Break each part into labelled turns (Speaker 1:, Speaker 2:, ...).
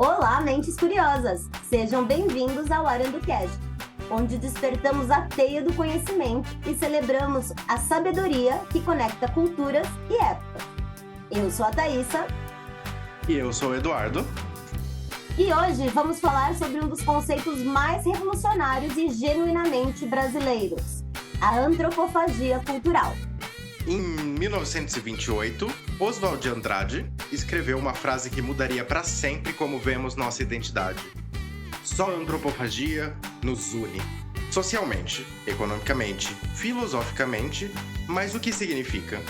Speaker 1: Olá, mentes curiosas! Sejam bem-vindos ao ArandoCast, onde despertamos a teia do conhecimento e celebramos a sabedoria que conecta culturas e épocas. Eu sou a Thaísa.
Speaker 2: E eu sou o Eduardo.
Speaker 1: E hoje vamos falar sobre um dos conceitos mais revolucionários e genuinamente brasileiros, a antropofagia cultural.
Speaker 2: Em 1928, Oswald de Andrade escreveu uma frase que mudaria para sempre como vemos nossa identidade. Só a antropofagia nos une. Socialmente, economicamente, filosoficamente, mas o que significa?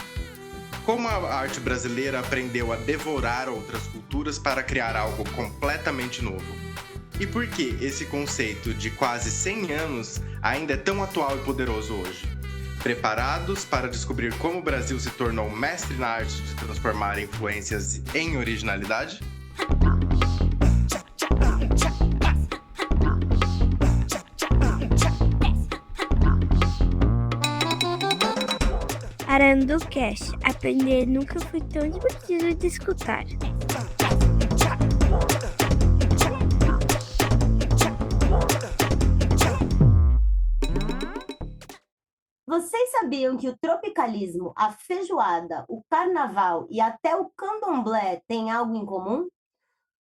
Speaker 2: Como a arte brasileira aprendeu a devorar outras culturas para criar algo completamente novo? E por que esse conceito de quase 100 anos ainda é tão atual e poderoso hoje? Preparados para descobrir como o Brasil se tornou mestre na arte de transformar influências em originalidade?
Speaker 3: ArandoCast. Aprender nunca foi tão divertido de escutar.
Speaker 1: Vocês sabiam que o tropicalismo, a feijoada, o carnaval e até o candomblé têm algo em comum?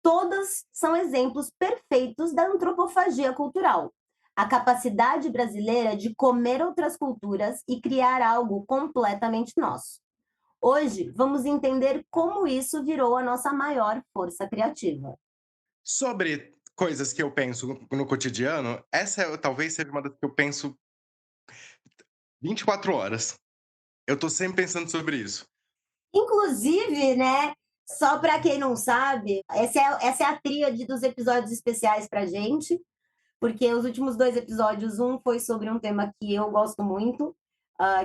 Speaker 1: Todas são exemplos perfeitos da antropofagia cultural, a capacidade brasileira de comer outras culturas e criar algo completamente nosso. Hoje, vamos entender como isso virou a nossa maior força criativa.
Speaker 2: Sobre coisas que eu penso no cotidiano, talvez seja uma das que eu penso 24 horas. Eu tô sempre pensando sobre isso.
Speaker 1: Inclusive, né, só para quem não sabe, essa é a tríade dos episódios especiais pra gente, porque os últimos 2 episódios, um foi sobre um tema que eu gosto muito,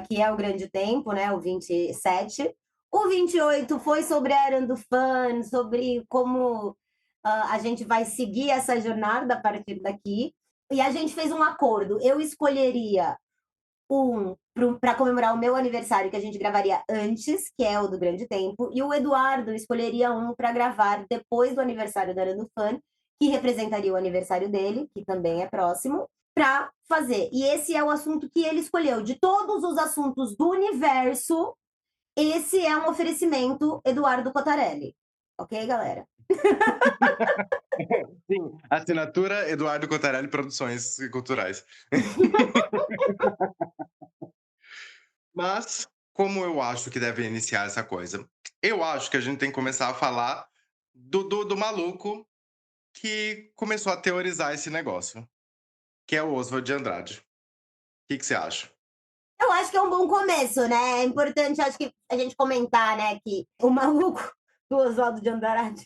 Speaker 1: que é o Grande Tempo, né, o 27. O 28 foi sobre a Era do Fun, sobre como a gente vai seguir essa jornada a partir daqui. E a gente fez um acordo. Eu escolheria um para comemorar o meu aniversário, que a gente gravaria antes, que é o do Grande Tempo, e o Eduardo escolheria um para gravar depois do aniversário da Era do Fun, que representaria o aniversário dele, que também é próximo, para fazer. E esse é o assunto que ele escolheu. De todos os assuntos do universo, esse é um oferecimento Eduardo Cotarelli. Ok, galera?
Speaker 2: Sim, assinatura Eduardo Cotarelli Produções Culturais. Mas, como eu acho que deve iniciar essa coisa? Eu acho que a gente tem que começar a falar do maluco que começou a teorizar esse negócio, que é o Oswald de Andrade. O que você acha?
Speaker 1: Eu acho que é um bom começo, né? É importante, acho que a gente comentar, né, que o maluco do Oswaldo de Andrade,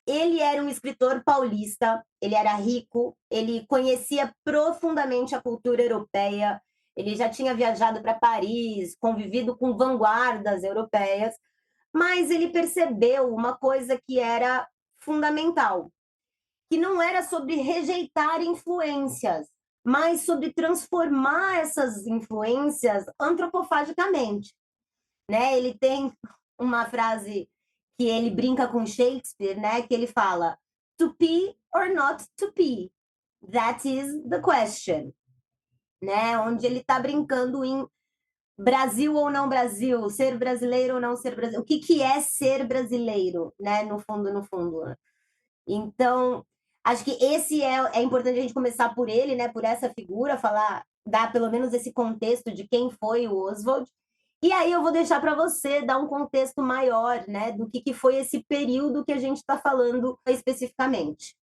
Speaker 1: ele era um escritor paulista, ele era rico, ele conhecia profundamente a cultura europeia, ele já tinha viajado para Paris, convivido com vanguardas europeias, mas ele percebeu uma coisa que era fundamental, que não era sobre rejeitar influências, mas sobre transformar essas influências antropofagicamente, né? Ele tem uma frase que ele brinca com Shakespeare, né? Que ele fala: "To be or not to be, that is the question", né? Onde ele está brincando em Brasil ou não Brasil, ser brasileiro ou não ser brasileiro, o que que é ser brasileiro, né? No fundo, no fundo. Então, acho que esse é importante a gente começar por ele, né? Por essa figura, falar, dar pelo menos esse contexto de quem foi o Oswald. E aí eu vou deixar para você dar um contexto maior, né, do que foi esse período que a gente está falando especificamente.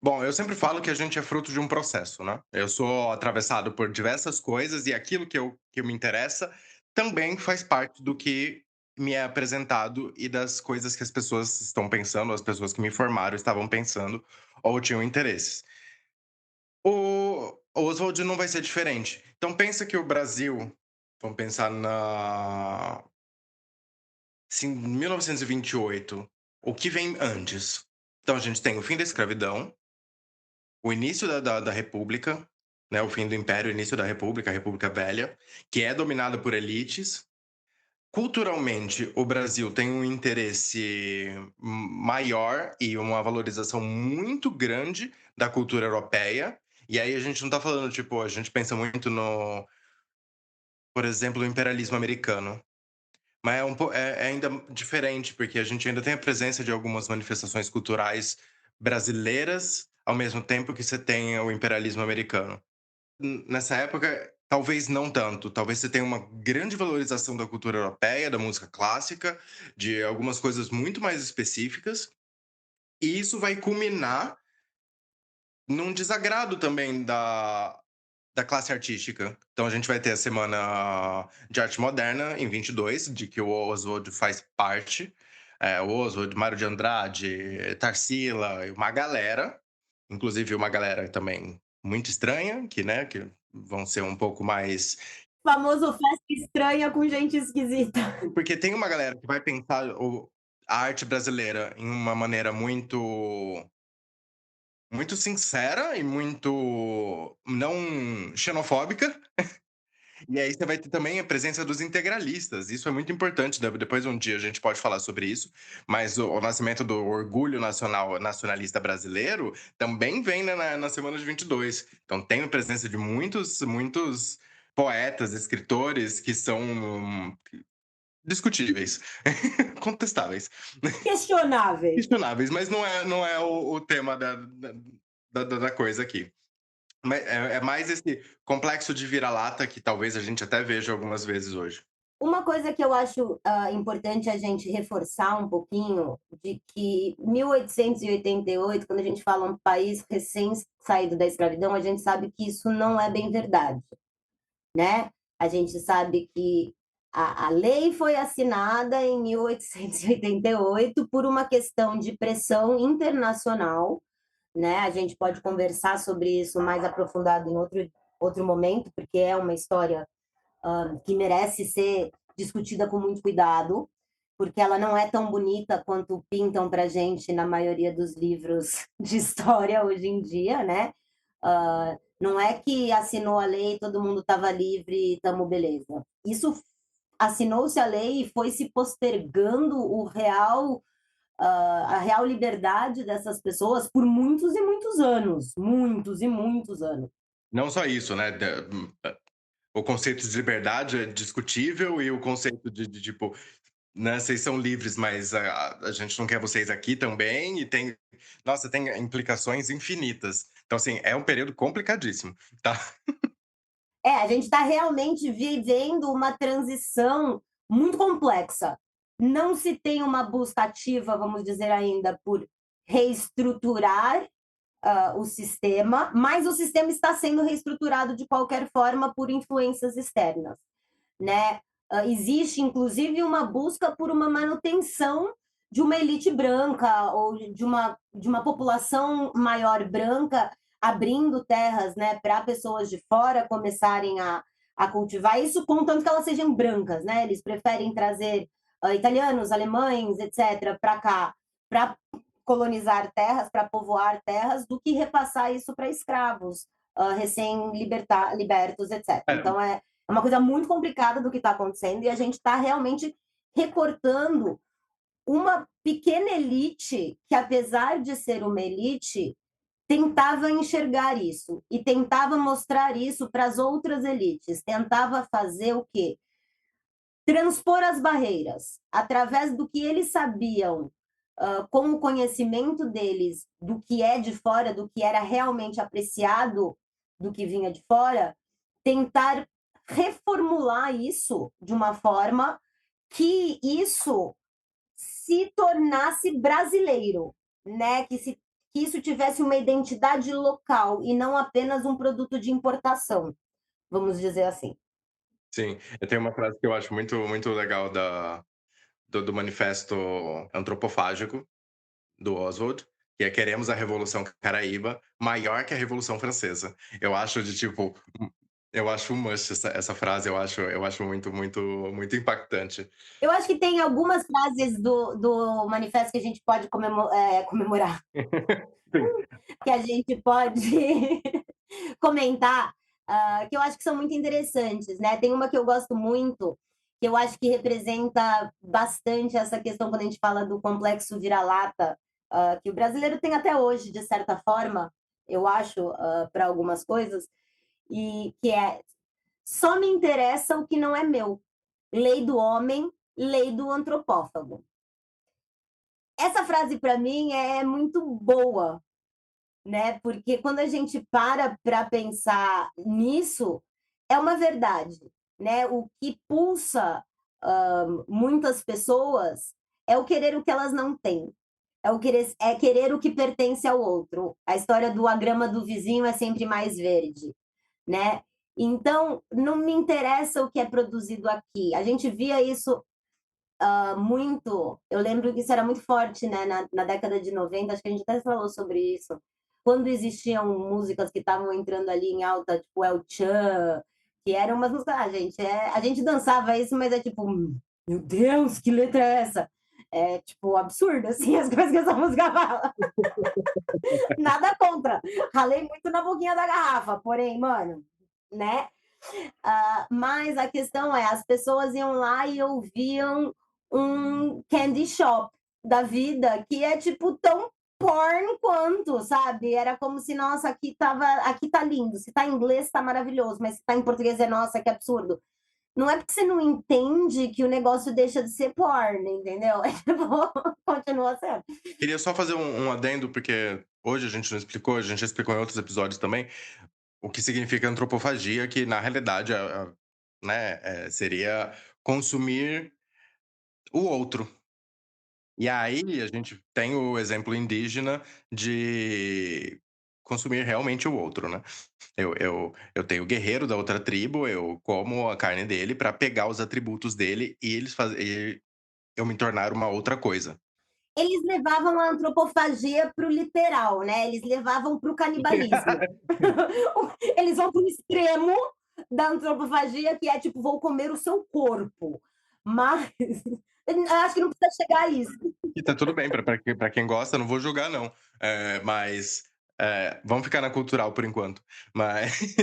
Speaker 2: Bom, eu sempre falo que a gente é fruto de um processo, né? Eu sou atravessado por diversas coisas e aquilo que me interessa também faz parte do que me é apresentado e das coisas que as pessoas estão pensando, as pessoas que me informaram estavam pensando ou tinham interesses. O Oswald não vai ser diferente. Então pensa que o Brasil, vamos pensar em 1928, o que vem antes? Então a gente tem o fim da escravidão, o início da República, né, o fim do Império, o início da República, a República Velha, que é dominada por elites. Culturalmente, o Brasil tem um interesse maior e uma valorização muito grande da cultura europeia. E aí a gente não tá falando, tipo, a gente pensa muito no, por exemplo, o imperialismo americano. Mas é ainda diferente, porque a gente ainda tem a presença de algumas manifestações culturais brasileiras, ao mesmo tempo que você tem o imperialismo americano. Nessa época, talvez não tanto. Talvez você tenha uma grande valorização da cultura europeia, da música clássica, de algumas coisas muito mais específicas, e isso vai culminar num desagrado também da classe artística. Então a gente vai ter a Semana de Arte Moderna em 22, de que o Oswald faz parte. O Oswald, Mário de Andrade, Tarsila, e uma galera, inclusive uma galera também muito estranha, que vão ser um pouco mais.
Speaker 1: Famoso festa estranha com gente esquisita.
Speaker 2: Porque tem uma galera que vai pensar a arte brasileira em uma maneira muito sincera e muito não xenofóbica. E aí você vai ter também a presença dos integralistas. Isso é muito importante. Depois um dia a gente pode falar sobre isso. Mas o nascimento do orgulho nacionalista brasileiro também vem na semana de 22. Então tem a presença de muitos poetas, escritores que são discutíveis, contestáveis,
Speaker 1: Questionáveis.
Speaker 2: questionáveis, mas não é o tema da coisa aqui. Mas é mais esse complexo de vira-lata que talvez a gente até veja algumas vezes hoje.
Speaker 1: Uma coisa que eu acho importante a gente reforçar um pouquinho, de que 1888, quando a gente fala um país recém-saído da escravidão, a gente sabe que isso não é bem verdade, né? A gente sabe que a lei foi assinada em 1888 por uma questão de pressão internacional, né? A gente pode conversar sobre isso mais aprofundado em outro momento, porque é uma história que merece ser discutida com muito cuidado, porque ela não é tão bonita quanto pintam para gente na maioria dos livros de história hoje em dia, né? Não é que assinou a lei, todo mundo estava livre, estamos beleza. Isso assinou-se a lei e foi se postergando a real liberdade dessas pessoas por muitos e muitos anos, muitos e muitos anos.
Speaker 2: Não só isso, né? O conceito de liberdade é discutível e o conceito de tipo, né, vocês são livres, mas a gente não quer vocês aqui também, e tem implicações infinitas. Então, assim, é um período complicadíssimo, tá?
Speaker 1: A gente está realmente vivendo uma transição muito complexa. Não se tem uma busca ativa, vamos dizer ainda, por reestruturar o sistema, mas o sistema está sendo reestruturado de qualquer forma por influências externas, né? Existe, inclusive, uma busca por uma manutenção de uma elite branca ou de uma população maior branca abrindo terras, né, para pessoas de fora começarem a cultivar isso, contanto que elas sejam brancas, né? Eles preferem trazer italianos, alemães, etc., para cá, para colonizar terras, para povoar terras, do que repassar isso para escravos recém-libertos, etc. Então, é uma coisa muito complicada do que está acontecendo e a gente está realmente recortando uma pequena elite que, apesar de ser uma elite, tentava enxergar isso e tentava mostrar isso para as outras elites, tentava fazer o quê? Transpor as barreiras através do que eles sabiam, com o conhecimento deles do que é de fora, do que era realmente apreciado do que vinha de fora, tentar reformular isso de uma forma que isso se tornasse brasileiro, né? Que isso tivesse uma identidade local e não apenas um produto de importação, vamos dizer assim.
Speaker 2: Sim, eu tenho uma frase que eu acho muito, muito legal do manifesto antropofágico do Oswald, que é "Queremos a Revolução Caraíba maior que a Revolução Francesa". Eu acho eu acho um must essa frase, eu acho muito, muito, muito impactante.
Speaker 1: Eu acho que tem algumas frases do manifesto que a gente pode comemorar,
Speaker 2: Sim.
Speaker 1: que a gente pode comentar, que eu acho que são muito interessantes, né? Tem uma que eu gosto muito, que eu acho que representa bastante essa questão quando a gente fala do complexo vira-lata, que o brasileiro tem até hoje, de certa forma, eu acho, para algumas coisas, e que é só me interessa o que não é meu. Lei do homem, lei do antropófago. Essa frase, para mim, é muito boa, né? Porque quando a gente para pensar nisso, é uma verdade, né? O que pulsa muitas pessoas é o querer o que elas não têm. É querer o que pertence ao outro. A história do a grama do vizinho é sempre mais verde, né? Então, não me interessa o que é produzido aqui. A gente via isso muito. Eu lembro que isso era muito forte, né? Na década de 90, acho que a gente até falou sobre isso. Quando existiam músicas que estavam entrando ali em alta, tipo El Chan, que eram umas músicas, gente, a gente dançava isso, mas é tipo, meu Deus, que letra é essa? É, tipo, absurdo, assim, as coisas que essa música fala. Nada contra. Ralei muito na boquinha da garrafa, porém, mano, né? Mas a questão é, as pessoas iam lá e ouviam um candy shop da vida que é tipo tão porn quanto, sabe? Era como se, nossa, aqui tá lindo. Se tá em inglês, tá maravilhoso, mas se tá em português é, nossa, que absurdo. Não é porque você não entende que o negócio deixa de ser porn, entendeu? É tipo, continua sendo.
Speaker 2: Queria só fazer um adendo, porque hoje a gente não explicou, a gente já explicou em outros episódios também, o que significa antropofagia, que na realidade né, seria consumir o outro. E aí a gente tem o exemplo indígena de consumir realmente o outro, né? Eu tenho o guerreiro da outra tribo, eu como a carne dele para pegar os atributos dele e e eu me tornar uma outra coisa.
Speaker 1: Eles levavam a antropofagia para o literal, né? Eles levavam para o canibalismo. Eles vão para o extremo da antropofagia, que é tipo, vou comer o seu corpo. Mas eu acho que não precisa chegar a isso.
Speaker 2: E tá tudo bem, pra quem gosta, não vou julgar, não. Mas vamos ficar na cultural por enquanto. Mas.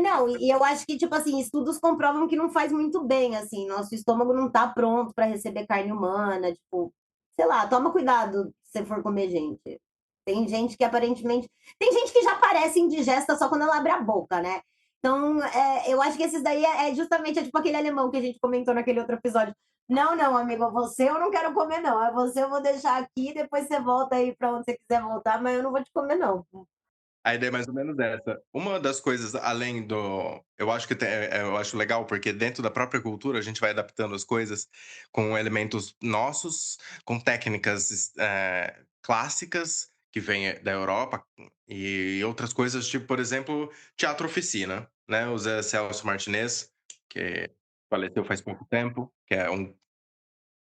Speaker 1: Não, e eu acho que, tipo assim, estudos comprovam que não faz muito bem, assim, nosso estômago não tá pronto para receber carne humana, tipo, sei lá, toma cuidado se você for comer gente. Tem gente que aparentemente. Tem gente que já parece indigesta só quando ela abre a boca, né? Então, eu acho que esses daí é justamente tipo aquele alemão que a gente comentou naquele outro episódio. Não, não, amigo, você eu não quero comer, não. É você eu vou deixar aqui, depois você volta aí para onde você quiser voltar, mas eu não vou te comer, não.
Speaker 2: A ideia é mais ou menos essa. Uma das coisas, além do. Eu acho que eu acho legal, porque dentro da própria cultura a gente vai adaptando as coisas com elementos nossos, com técnicas clássicas que vêm da Europa e outras coisas, tipo, por exemplo, teatro oficina, né? O Zé Celso Martinez, que faleceu faz pouco tempo, que é uma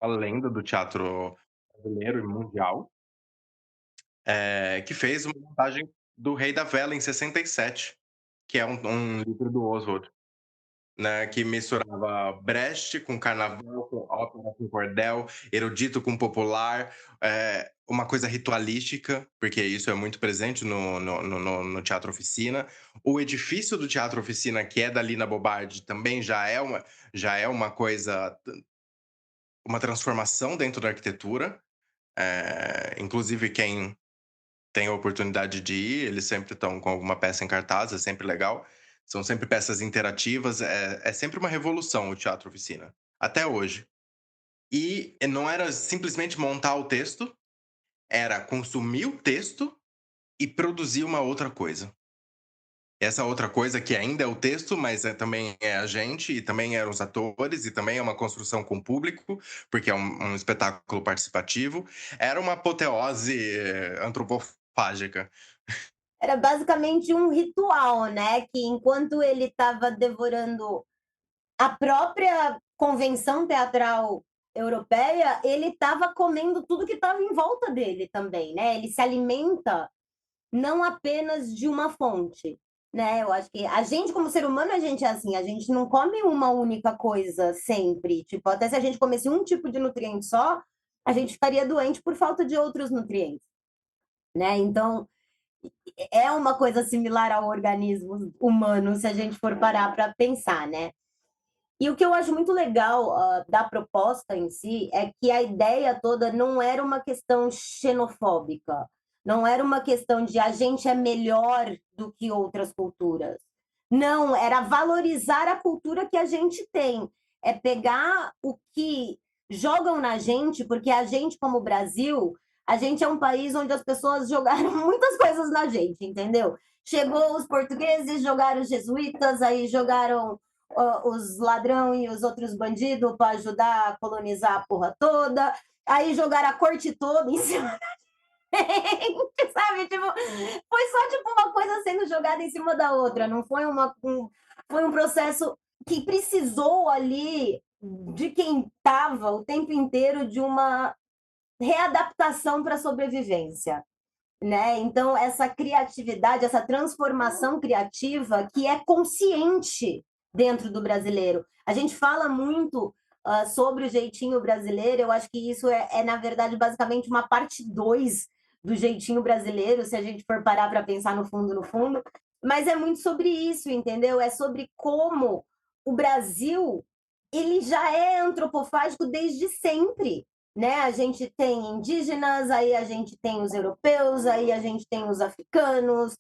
Speaker 2: lenda do teatro brasileiro e mundial. Que fez uma montagem do Rei da Vela em 67, que é um livro do Oswald, né, que misturava Brecht com carnaval, com ópera, com cordel, erudito com popular, uma coisa ritualística, porque isso é muito presente no Teatro Oficina. O edifício do Teatro Oficina, que é da Lina Bobardi, também já é uma coisa, uma transformação dentro da arquitetura. Inclusive, quem tem a oportunidade de ir, eles sempre estão com alguma peça em cartaz, é sempre legal. São sempre peças interativas, é sempre uma revolução o teatro oficina, até hoje. E não era simplesmente montar o texto, era consumir o texto e produzir uma outra coisa. Essa outra coisa que ainda é o texto, mas também é a gente, e também eram os atores, e também é uma construção com o público, porque é um espetáculo participativo. Era uma apoteose antropofágica.
Speaker 1: Era basicamente um ritual, né? Que enquanto ele estava devorando a própria convenção teatral europeia, ele estava comendo tudo que estava em volta dele também, né? Ele se alimenta não apenas de uma fonte, né? Eu acho que a gente, como ser humano, a gente é assim, a gente não come uma única coisa sempre. Tipo, até se a gente comesse um tipo de nutriente só, a gente ficaria doente por falta de outros nutrientes, né? Então, é uma coisa similar ao organismo humano, se a gente for parar para pensar, né? E o que eu acho muito legal, da proposta em si, é que a ideia toda não era uma questão xenofóbica, não era uma questão de a gente é melhor do que outras culturas. Não, era valorizar a cultura que a gente tem, é pegar o que jogam na gente, porque a gente, como Brasil, a gente é um país onde as pessoas jogaram muitas coisas na gente, entendeu? Chegou os portugueses, jogaram os jesuítas, aí jogaram os ladrão e os outros bandidos para ajudar a colonizar a porra toda. Aí jogaram a corte toda em cima da gente, sabe? Tipo, foi só tipo uma coisa sendo jogada em cima da outra. Não foi foi um processo que precisou ali de quem estava o tempo inteiro de uma readaptação para a sobrevivência. Né? Então, essa criatividade, essa transformação criativa que é consciente dentro do brasileiro. A gente fala muito sobre o jeitinho brasileiro, eu acho que isso na verdade, basicamente uma parte 2 do jeitinho brasileiro, se a gente for parar para pensar no fundo, mas é muito sobre isso, entendeu? É sobre como o Brasil ele já é antropofágico desde sempre, né? A gente tem indígenas, aí a gente tem os europeus, aí a gente tem os africanos,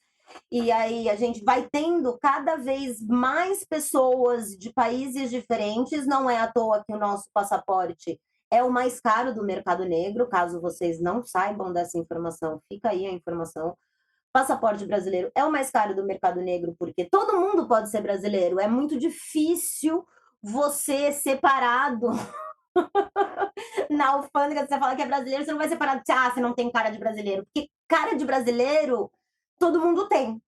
Speaker 1: e aí a gente vai tendo cada vez mais pessoas de países diferentes. Não é à toa que o nosso passaporte é o mais caro do mercado negro. Caso vocês não saibam dessa informação, fica aí a informação. Passaporte brasileiro é o mais caro do mercado negro, porque todo mundo pode ser brasileiro. É muito difícil você separado na alfândega, você fala que é brasileiro, você não vai separar de você não tem cara de brasileiro. Porque cara de brasileiro, todo mundo tem,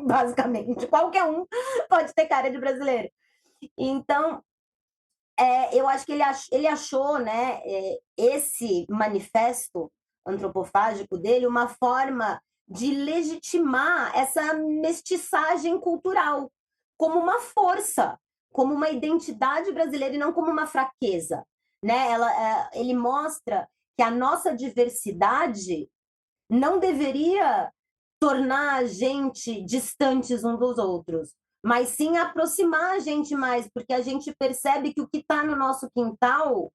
Speaker 1: basicamente. Qualquer um pode ter cara de brasileiro. Então, eu acho que ele achou, né, esse manifesto antropofágico dele uma forma de legitimar essa mestiçagem cultural como uma força, como uma identidade brasileira e não como uma fraqueza, né? Ele mostra que a nossa diversidade não deveria tornar a gente distantes uns dos outros, mas sim aproximar a gente mais, porque a gente percebe que o que está no nosso quintal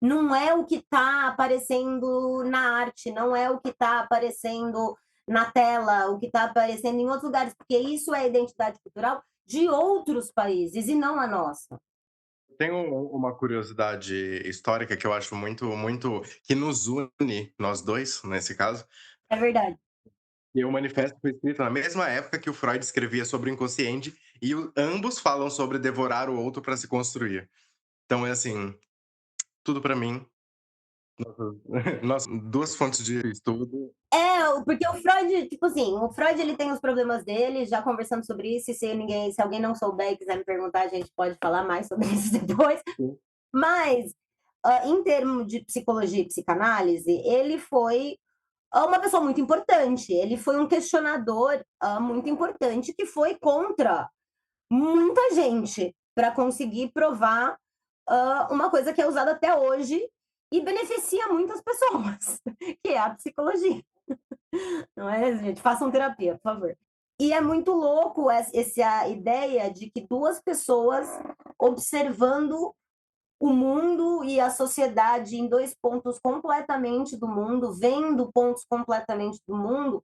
Speaker 1: não é o que está aparecendo na arte, não é o que está aparecendo na tela, o que está aparecendo em outros lugares, porque isso é a identidade cultural de outros países e não a nossa.
Speaker 2: Tem uma curiosidade histórica que eu acho muito que nos une, nós dois, nesse caso,
Speaker 1: É verdade.
Speaker 2: e o manifesto foi escrito na mesma época que o Freud escrevia sobre o inconsciente, e ambos falam sobre devorar o outro para se construir. Então é assim, tudo para mim, nossas duas fontes de estudo.
Speaker 1: Porque o Freud, tipo assim, o Freud ele tem os problemas dele, já conversamos sobre isso, e se alguém não souber e quiser me perguntar, a gente pode falar mais sobre isso depois.
Speaker 2: Sim.
Speaker 1: Mas, em termos de psicologia e psicanálise, ele foi uma pessoa muito importante. Ele foi um questionador muito importante que foi contra muita gente para conseguir provar uma coisa que é usada até hoje e beneficia muitas pessoas, que é a psicologia. Não é, gente? Façam terapia, por favor. E é muito louco essa ideia de que duas pessoas observando o mundo e a sociedade em dois pontos completamente do mundo, vendo pontos completamente do mundo,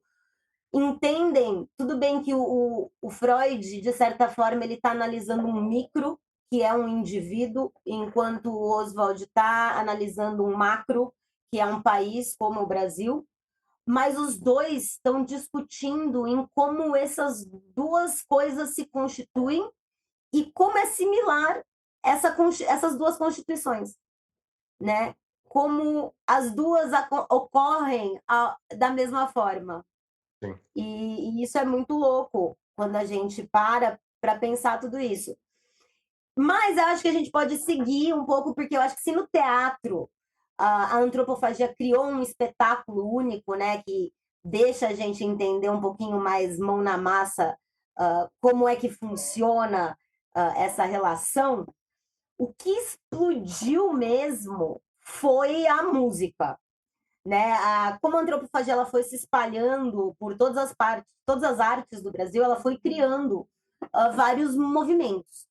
Speaker 1: entendem. Tudo bem que o Freud, de certa forma, ele está analisando um micro, que é um indivíduo, enquanto o Oswald está analisando um macro, que é um país como o Brasil, mas os dois estão discutindo em como essas duas coisas se constituem e como é similar essas duas constituições, né? Como as duas ocorrem da mesma forma.
Speaker 2: Sim.
Speaker 1: E isso é muito louco quando a gente para pensar tudo isso. Mas eu acho que a gente pode seguir um pouco, porque eu acho que se no teatro a antropofagia criou um espetáculo único, né, que deixa a gente entender um pouquinho mais mão na massa como é que funciona essa relação, o que explodiu mesmo foi a música, né? Como a antropofagia ela foi se espalhando por todas as partes, todas as artes do Brasil, ela foi criando vários movimentos.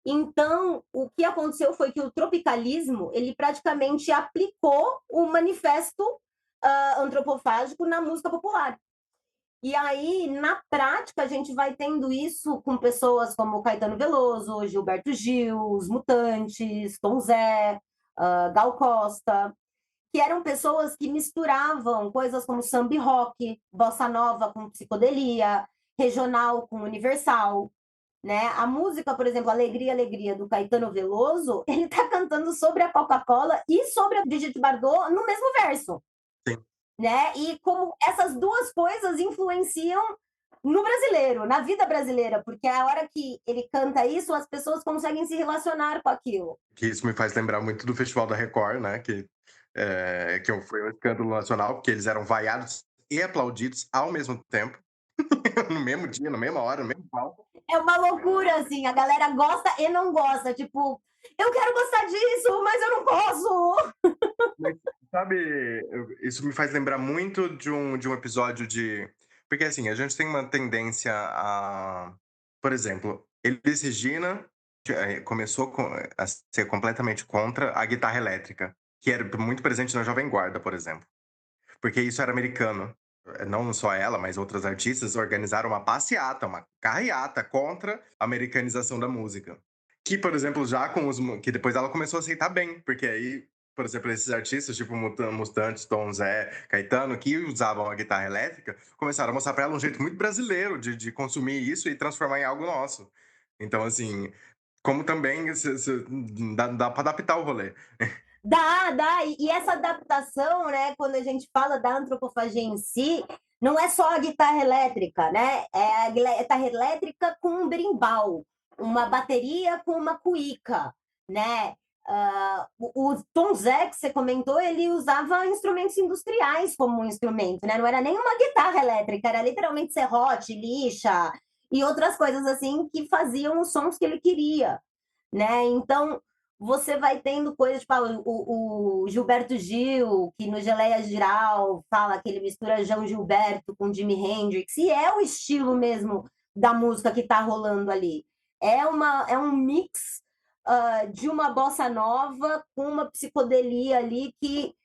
Speaker 1: Então, o que aconteceu foi que o tropicalismo, ele praticamente aplicou o manifesto antropofágico na música popular. E aí, na prática, a gente vai tendo isso com pessoas como Caetano Veloso, Gilberto Gil, Os Mutantes, Tom Zé, Gal Costa, que eram pessoas que misturavam coisas como samba e rock, bossa nova com psicodelia, regional com universal, né? A música, por exemplo, Alegria, Alegria, do Caetano Veloso, ele está cantando sobre a Coca-Cola e sobre a Brigitte Bardot no mesmo verso,
Speaker 2: Sim.
Speaker 1: né? E como essas duas coisas influenciam no brasileiro, na vida brasileira, porque a hora que ele canta isso, as pessoas conseguem se relacionar com aquilo.
Speaker 2: Que isso me faz lembrar muito do Festival da Record, né? Que foi um escândalo nacional, porque eles eram vaiados e aplaudidos ao mesmo tempo, no mesmo dia, na mesma hora, no mesmo palco.
Speaker 1: É uma loucura, assim, a galera gosta e não gosta, tipo, eu quero gostar disso, mas eu não posso.
Speaker 2: Mas, sabe, isso me faz lembrar muito de um episódio de. Porque assim, a gente tem uma tendência a. Por exemplo, Elis Regina começou a ser completamente contra a guitarra elétrica, que era muito presente na Jovem Guarda, por exemplo. Porque isso era americano. Não só ela, mas outras artistas organizaram uma passeata, uma carreata contra a americanização da música. Que, por exemplo, já com que depois ela começou a aceitar bem, porque aí, por exemplo, esses artistas, tipo Mustantes, Tom Zé, Caetano, que usavam a guitarra elétrica, começaram a mostrar pra ela um jeito muito brasileiro de consumir isso e transformar em algo nosso. Então, assim, como também dá pra adaptar o rolê.
Speaker 1: Dá. E essa adaptação, né, quando a gente fala da antropofagia em si, não é só a guitarra elétrica, né? É a guitarra elétrica com um berimbau, uma bateria com uma cuíca, né? O Tom Zé, que você comentou, ele usava instrumentos industriais como um instrumento, né? Não era nem uma guitarra elétrica, era literalmente serrote, lixa e outras coisas assim que faziam os sons que ele queria, né? Então, você vai tendo coisas, tipo, o Gilberto Gil, que no Geleia Geral fala que ele mistura João Gilberto com Jimi Hendrix, e é o estilo mesmo da música que está rolando ali. É um mix de uma bossa nova com uma psicodelia ali que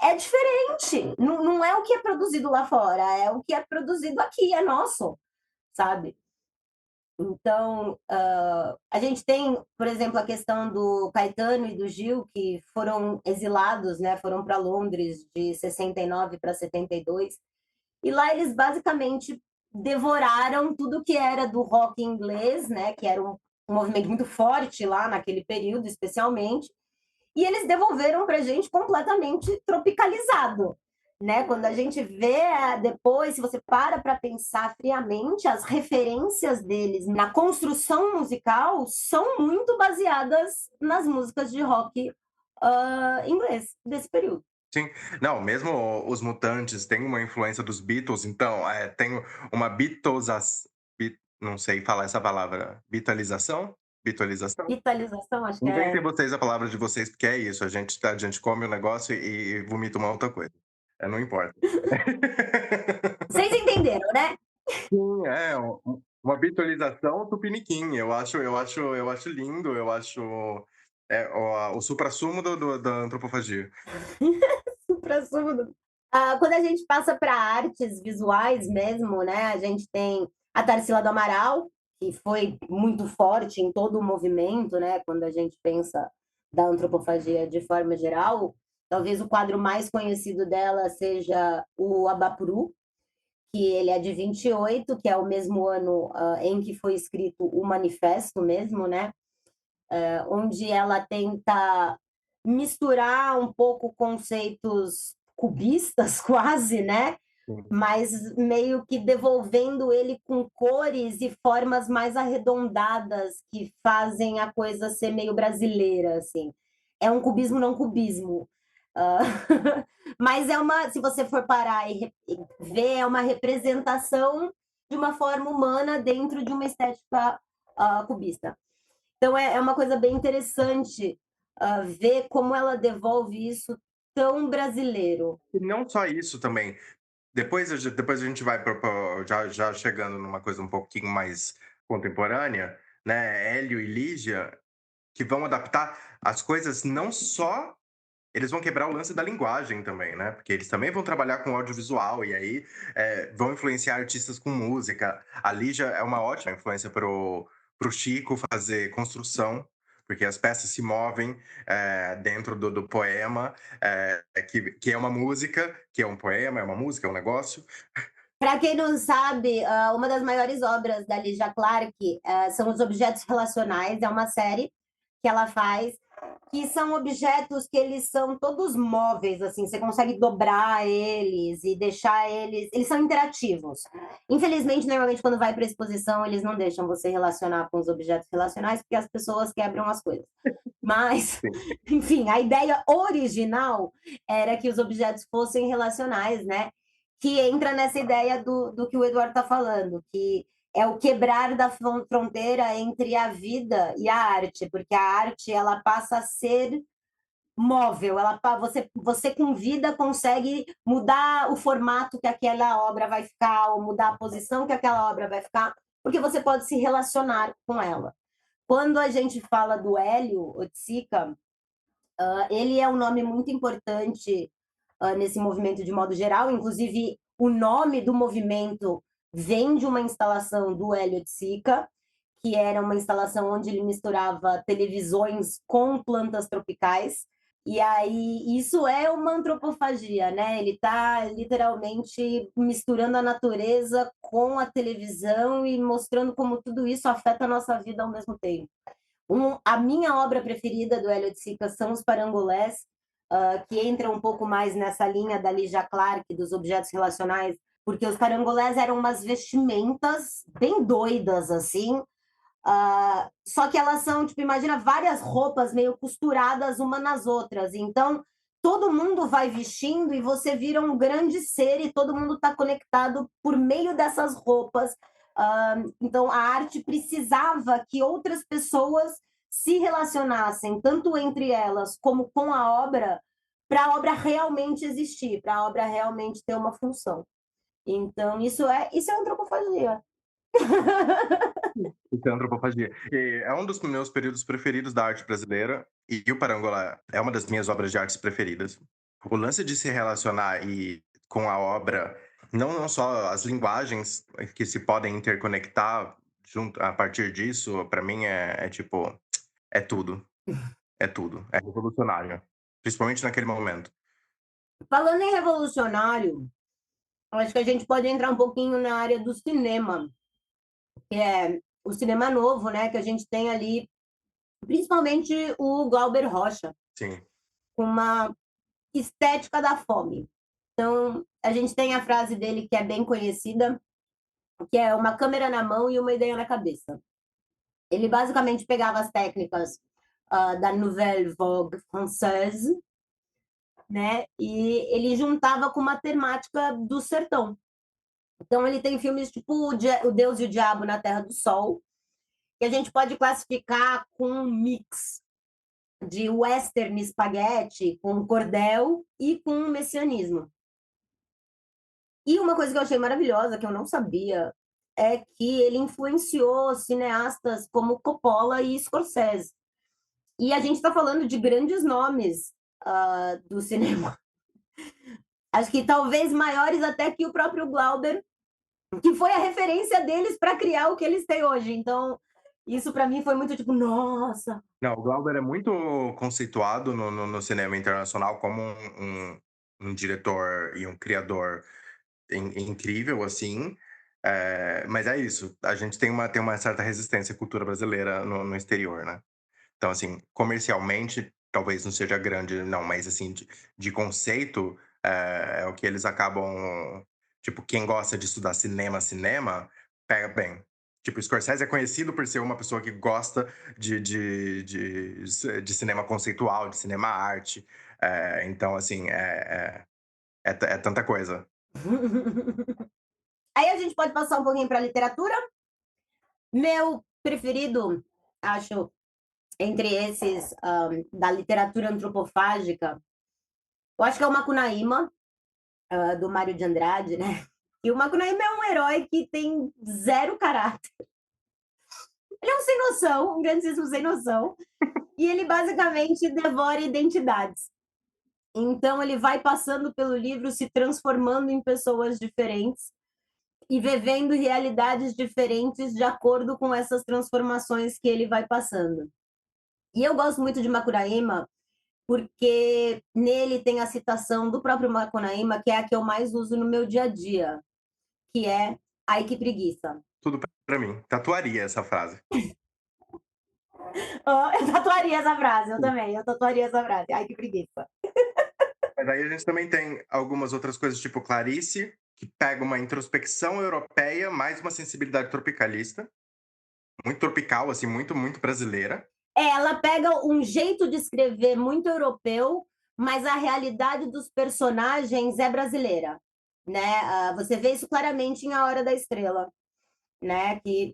Speaker 1: é diferente. Não é o que é produzido lá fora, é o que é produzido aqui, é nosso, sabe? Então, a gente tem, por exemplo, a questão do Caetano e do Gil, que foram exilados, né? Foram para Londres de 69 para 72, e lá eles basicamente devoraram tudo que era do rock inglês, né? Que era um movimento muito forte lá naquele período, especialmente, e eles devolveram para a gente completamente tropicalizado. Né? Quando a gente vê depois, se você para pensar friamente, as referências deles na construção musical são muito baseadas nas músicas de rock inglês desse período.
Speaker 2: Sim, não, mesmo os Mutantes têm uma influência dos Beatles, então tem uma não sei falar essa palavra, Beatlização? Beatlização?
Speaker 1: Vitalização, acho que
Speaker 2: Inventem
Speaker 1: é.
Speaker 2: vocês a palavra de vocês, porque é isso, a gente come o negócio e vomita uma outra coisa. Não importa.
Speaker 1: Vocês entenderam, né?
Speaker 2: Sim, uma Beatlização tupiniquim. Eu acho lindo, eu acho o suprassumo da antropofagia.
Speaker 1: Supra-sumo. Quando a gente passa para artes visuais mesmo, né? A gente tem a Tarsila do Amaral, que foi muito forte em todo o movimento, né? Quando a gente pensa da antropofagia de forma geral, talvez o quadro mais conhecido dela seja o Abapuru, que ele é de 28, que é o mesmo ano em que foi escrito o manifesto mesmo, né? Onde ela tenta misturar um pouco conceitos cubistas, quase, né?
Speaker 2: Sim.
Speaker 1: Mas meio que devolvendo ele com cores e formas mais arredondadas que fazem a coisa ser meio brasileira, assim. É um cubismo não cubismo. Uh, mas se você for parar e ver, é uma representação de uma forma humana dentro de uma estética cubista. Então é uma coisa bem interessante ver como ela devolve isso tão brasileiro.
Speaker 2: E não só isso também. Depois a gente vai já chegando numa coisa um pouquinho mais contemporânea, né? Hélio e Lígia, que vão adaptar as coisas não só. Eles vão quebrar o lance da linguagem também, né? Porque eles também vão trabalhar com audiovisual e aí vão influenciar artistas com música. A Lígia é uma ótima influência pro Chico fazer construção, porque as peças se movem dentro do poema, que é uma música, que é um poema, é uma música, é um negócio.
Speaker 1: Para quem não sabe, uma das maiores obras da Lígia Clark são Os Objetos Relacionais, é uma série que ela faz, que são objetos que eles são todos móveis, assim, você consegue dobrar eles e deixar eles são interativos. Infelizmente, normalmente, quando vai para exposição, eles não deixam você relacionar com os objetos relacionais, porque as pessoas quebram as coisas. Mas,
Speaker 2: Sim.
Speaker 1: enfim, a ideia original era que os objetos fossem relacionais, né? Que entra nessa ideia do que o Eduardo está falando, que é o quebrar da fronteira entre a vida e a arte, porque a arte ela passa a ser móvel, você com vida consegue mudar o formato que aquela obra vai ficar, ou mudar a posição que aquela obra vai ficar, porque você pode se relacionar com ela. Quando a gente fala do Hélio Oiticica, ele é um nome muito importante nesse movimento de modo geral, inclusive o nome do movimento vem de uma instalação do Hélio Oiticica, que era uma instalação onde ele misturava televisões com plantas tropicais. E aí, isso é uma antropofagia, né? Ele está literalmente misturando a natureza com a televisão e mostrando como tudo isso afeta a nossa vida ao mesmo tempo. A minha obra preferida do Hélio Oiticica são os parangolés, que entram um pouco mais nessa linha da Lígia Clark, dos objetos relacionais, porque os parangolés eram umas vestimentas bem doidas, assim, só que elas são, tipo, imagina várias roupas meio costuradas uma nas outras. Então, todo mundo vai vestindo e você vira um grande ser e todo mundo está conectado por meio dessas roupas. Então, a arte precisava que outras pessoas se relacionassem, tanto entre elas como com a obra, para a obra realmente existir, para a obra realmente ter uma função. Então, isso é antropofagia.
Speaker 2: Isso é antropofagia. E é um dos meus períodos preferidos da arte brasileira, e o Parangolé é uma das minhas obras de artes preferidas. O lance de se relacionar com a obra, não só as linguagens que se podem interconectar junto, a partir disso, para mim tipo, é tudo. É tudo. É revolucionário. Principalmente naquele momento.
Speaker 1: Falando em revolucionário, acho que a gente pode entrar um pouquinho na área do cinema, que é o cinema novo, né? Que a gente tem ali, principalmente o Glauber Rocha,
Speaker 2: Sim.
Speaker 1: com uma estética da fome. Então, a gente tem a frase dele que é bem conhecida, que é uma câmera na mão e uma ideia na cabeça. Ele basicamente pegava as técnicas da Nouvelle Vogue française, né? E ele juntava com uma temática do sertão. Então, ele tem filmes tipo O Deus e o Diabo na Terra do Sol, que a gente pode classificar com um mix de western spaghetti com cordel e com messianismo. E uma coisa que eu achei maravilhosa, que eu não sabia, é que ele influenciou cineastas como Coppola e Scorsese. E a gente está falando de grandes nomes do cinema. Acho que talvez maiores até que o próprio Glauber, que foi a referência deles para criar o que eles têm hoje. Então, isso para mim foi muito tipo, nossa.
Speaker 2: Não, o Glauber é muito conceituado no cinema internacional como um diretor e um criador incrível, assim. Mas é isso. A gente tem uma certa resistência à cultura brasileira no exterior, né? Então, assim, comercialmente, talvez não seja grande, não, mas, assim, de conceito, é o que eles acabam. Tipo, quem gosta de estudar cinema, pega bem. Tipo, o Scorsese é conhecido por ser uma pessoa que gosta de cinema conceitual, de cinema arte. Então, assim, é tanta coisa.
Speaker 1: Aí a gente pode passar um pouquinho para a literatura. Meu preferido, acho, entre esses da literatura antropofágica, eu acho que é o Macunaíma, do Mário de Andrade, né? E o Macunaíma é um herói que tem zero caráter. Ele é um sem noção, um grandíssimo sem noção. E ele basicamente devora identidades. Então ele vai passando pelo livro, se transformando em pessoas diferentes e vivendo realidades diferentes de acordo com essas transformações que ele vai passando. E eu gosto muito de Macunaíma, porque nele tem a citação do próprio Macunaíma, que é a que eu mais uso no meu dia a dia, que é "Ai, que preguiça".
Speaker 2: Tudo pra mim. Tatuaria essa frase.
Speaker 1: Eu tatuaria essa frase, eu também, eu tatuaria essa frase. "Ai, que preguiça".
Speaker 2: Mas daí a gente também tem algumas outras coisas, tipo Clarice, que pega uma introspecção europeia, mais uma sensibilidade tropicalista. Muito tropical, assim, muito, muito brasileira.
Speaker 1: Ela pega um jeito de escrever muito europeu, mas a realidade dos personagens é brasileira, né? Você vê isso claramente em A Hora da Estrela, né? Que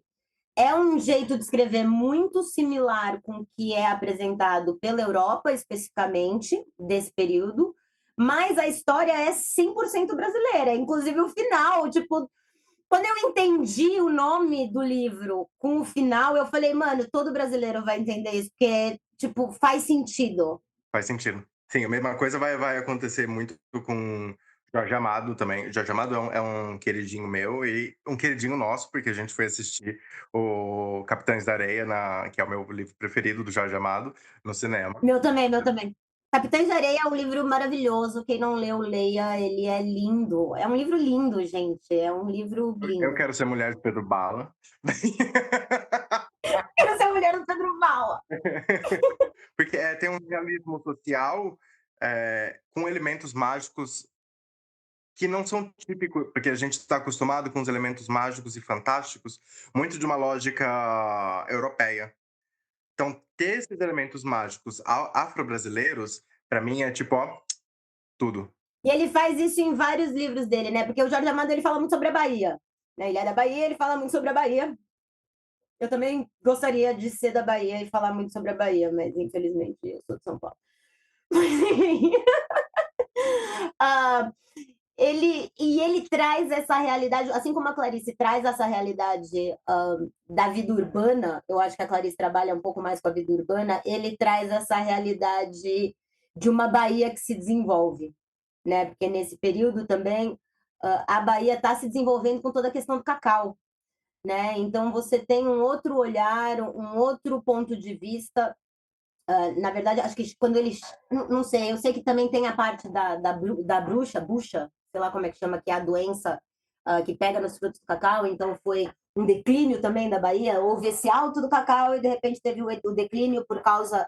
Speaker 1: é um jeito de escrever muito similar com o que é apresentado pela Europa, especificamente, desse período, mas a história é 100% brasileira. Inclusive o final, tipo, quando eu entendi o nome do livro com o final, eu falei, mano, todo brasileiro vai entender isso, porque, tipo, faz sentido.
Speaker 2: Faz sentido. Sim, a mesma coisa vai acontecer muito com Jorge Amado também. Jorge Amado é um queridinho meu e um queridinho nosso, porque a gente foi assistir o Capitães da Areia, que é o meu livro preferido do Jorge Amado, no cinema.
Speaker 1: Meu também, meu também. Capitães de Areia é um livro maravilhoso. Quem não leu, leia. Ele é lindo. É um livro lindo, gente. É um livro
Speaker 2: Eu
Speaker 1: lindo.
Speaker 2: quero ser mulher de Pedro Bala.
Speaker 1: Quero ser a mulher do Pedro Bala.
Speaker 2: Porque tem um realismo social com elementos mágicos que não são típicos, porque a gente está acostumado com os elementos mágicos e fantásticos, muito de uma lógica europeia. Então, ter esses elementos mágicos afro-brasileiros, para mim, é tipo, ó, tudo.
Speaker 1: E ele faz isso em vários livros dele, né? Porque o Jorge Amado ele fala muito sobre a Bahia. Né? Ele é da Bahia, ele fala muito sobre a Bahia. Eu também gostaria de ser da Bahia e falar muito sobre a Bahia, mas infelizmente eu sou de São Paulo. Ah, ele traz essa realidade, assim como a Clarice traz essa realidade da vida urbana, eu acho que a Clarice trabalha um pouco mais com a vida urbana, ele traz essa realidade de uma Bahia que se desenvolve, né? Porque nesse período também a Bahia está se desenvolvendo com toda a questão do cacau, né? Então você tem um outro olhar, um outro ponto de vista. Na verdade, acho que quando eles. Não sei, eu sei que também tem a parte da bucha, sei lá como é que chama, que é a doença que pega nos frutos do cacau, então foi um declínio também da Bahia. Houve esse alto do cacau e de repente teve o declínio por causa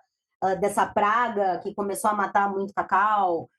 Speaker 1: dessa praga que começou a matar muito cacau.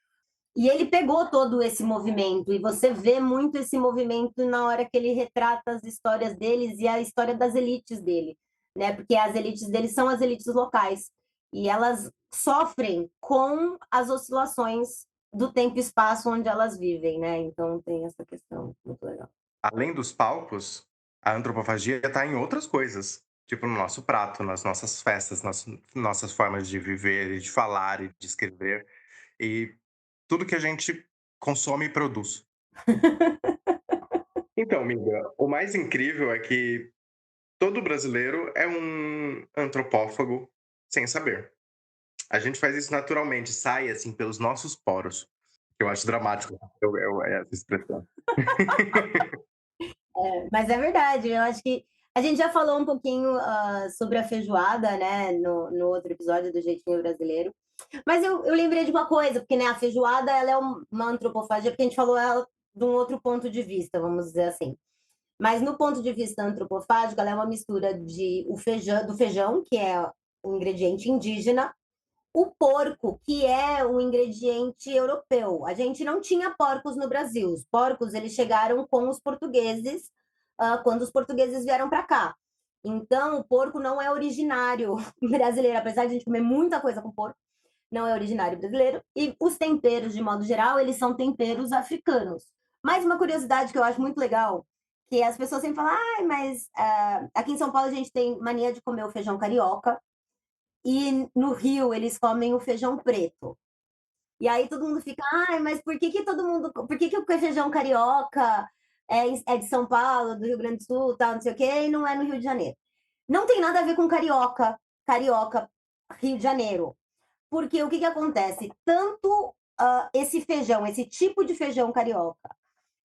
Speaker 1: E ele pegou todo esse movimento, e você vê muito esse movimento na hora que ele retrata as histórias deles e a história das elites dele, né? Porque as elites deles são as elites locais, e elas sofrem com as oscilações do tempo e espaço onde elas vivem, né? Então tem essa questão muito legal.
Speaker 2: Além dos palcos, a antropofagia está em outras coisas. Tipo, no nosso prato, nas nossas festas, nas nossas formas de viver, e de falar e de escrever. E tudo que a gente consome e produz. Então, amiga, o mais incrível é que todo brasileiro é um antropófago sem saber. A gente faz isso naturalmente, sai assim pelos nossos poros. Eu acho dramático essa expressão.
Speaker 1: Mas é verdade, eu acho que a gente já falou um pouquinho sobre a feijoada, né, no outro episódio do Jeitinho Brasileiro. Mas eu lembrei de uma coisa, porque né, a feijoada ela é uma antropofagia, porque a gente falou ela de um outro ponto de vista, vamos dizer assim. Mas no ponto de vista antropofágico, ela é uma mistura do feijão, que é um ingrediente indígena, o porco, que é um ingrediente europeu. A gente não tinha porcos no Brasil. Os porcos eles chegaram com os portugueses quando os portugueses vieram para cá. Então, o porco não é originário brasileiro, apesar de a gente comer muita coisa com porco, não é originário brasileiro. E os temperos, de modo geral, eles são temperos africanos. Mais uma curiosidade que eu acho muito legal, que as pessoas sempre falam, mas aqui em São Paulo a gente tem mania de comer o feijão carioca, e no Rio eles comem o feijão preto. E aí todo mundo fica, mas por que o feijão carioca é de São Paulo, do Rio Grande do Sul, tal, não sei o quê, e não é no Rio de Janeiro? Não tem nada a ver com carioca, carioca, Rio de Janeiro. Porque o que acontece? Tanto esse feijão, esse tipo de feijão carioca,